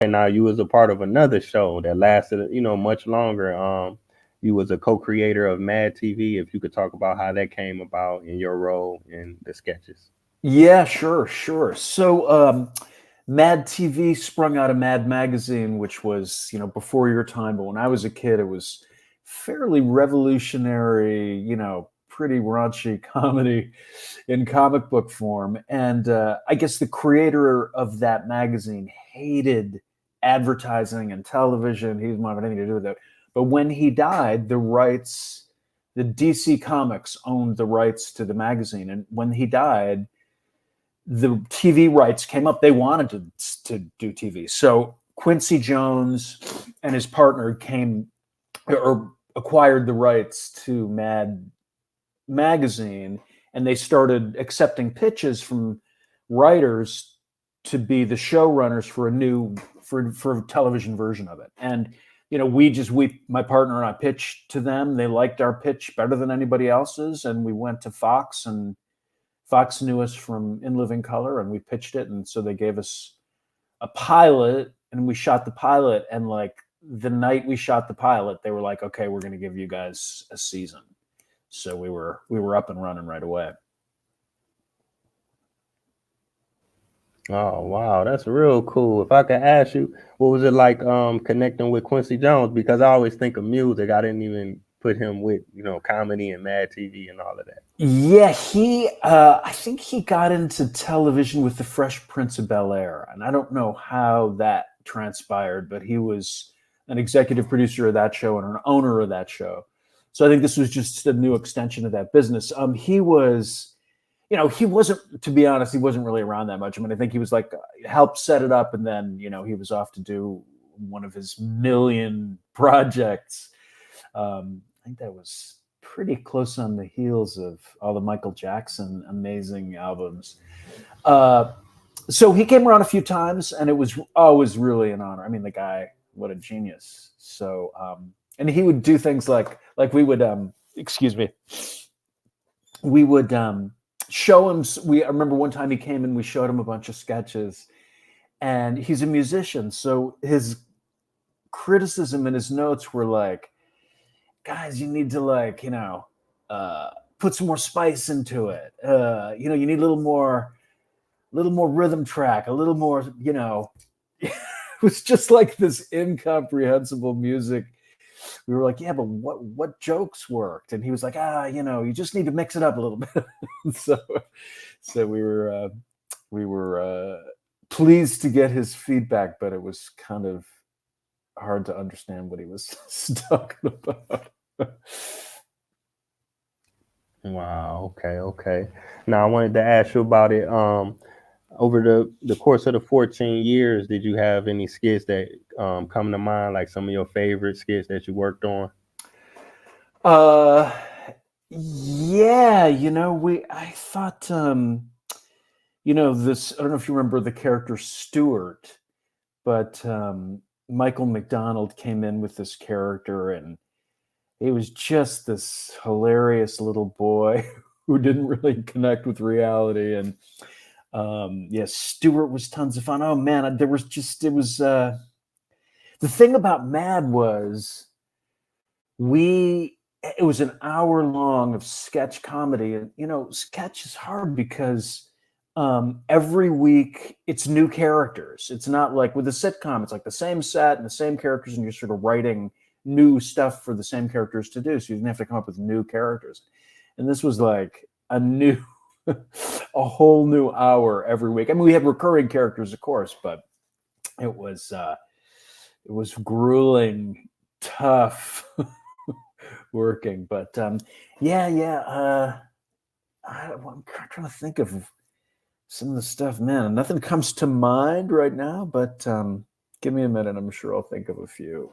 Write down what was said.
And now you was a part of another show that lasted, much longer. You was a co-creator of Mad TV. If you could talk about how that came about in your role in the sketches. Yeah, sure, sure. So, Mad TV sprung out of Mad Magazine, which was, before your time. But when I was a kid, it was fairly revolutionary, pretty raunchy comedy in comic book form. And I guess the creator of that magazine hated advertising and television. He didn't want anything to do with it. But when he died, the DC Comics owned the rights to the magazine. And when he died, the TV rights came up. They wanted to do TV. So Quincy Jones and his partner came or acquired the rights to Mad Magazine, and they started accepting pitches from writers to be the showrunners for for a television version of it. And my partner and I pitched to them. They liked our pitch better than anybody else's, and we went to Fox, and Fox knew us from In Living Color, and we pitched it. And so they gave us a pilot, and we shot the pilot. And like the night we shot the pilot, they were like, "Okay, we're going to give you guys a season." So we were up and running right away. Oh wow, that's real cool. If I could ask you, what was it like connecting with Quincy Jones? Because I always think of music. I didn't even put him with, comedy and Mad TV and all of that. Yeah, I think he got into television with The Fresh Prince of Bel-Air, and I don't know how that transpired, but he was an executive producer of that show and an owner of that show. So I think this was just a new extension of that business. He was, he wasn't, to be honest, he wasn't really around that much. I mean, I think he was like, helped set it up, and then, he was off to do one of his million projects. I think that was pretty close on the heels of all the Michael Jackson amazing albums. So he came around a few times, and it was always really an honor. I mean, the guy, what a genius. So, and he would do things like we would, excuse me, we would show him. I remember one time he came and we showed him a bunch of sketches, and he's a musician. So his criticism in his notes were like, guys, you need to put some more spice into it. You need a little more rhythm track, a little more, it was just like this incomprehensible music. We were like, yeah, but what jokes worked? And he was like, you just need to mix it up a little bit. so we were pleased to get his feedback, but it was kind of hard to understand what he was talking about. Wow. Okay. Now I wanted to ask you about it. Over the course of the 14 years, did you have any skits that come to mind, like some of your favorite skits that you worked on? Yeah, I thought, this, I don't know if you remember the character Stuart, but Michael McDonald came in with this character, and he was just this hilarious little boy who didn't really connect with reality. And Stuart was tons of fun. Oh man, it was the thing about Mad was it was an hour long of sketch comedy. And sketch is hard because every week it's new characters. It's not like with a sitcom, it's like the same set and the same characters, and you're sort of writing new stuff for the same characters to do. So you didn't have to come up with new characters. And this was like a whole new hour every week. I mean, we had recurring characters, of course, but it was grueling, tough working. But I'm trying to think of some of the stuff, man. Nothing comes to mind right now, but give me a minute. I'm sure I'll think of a few.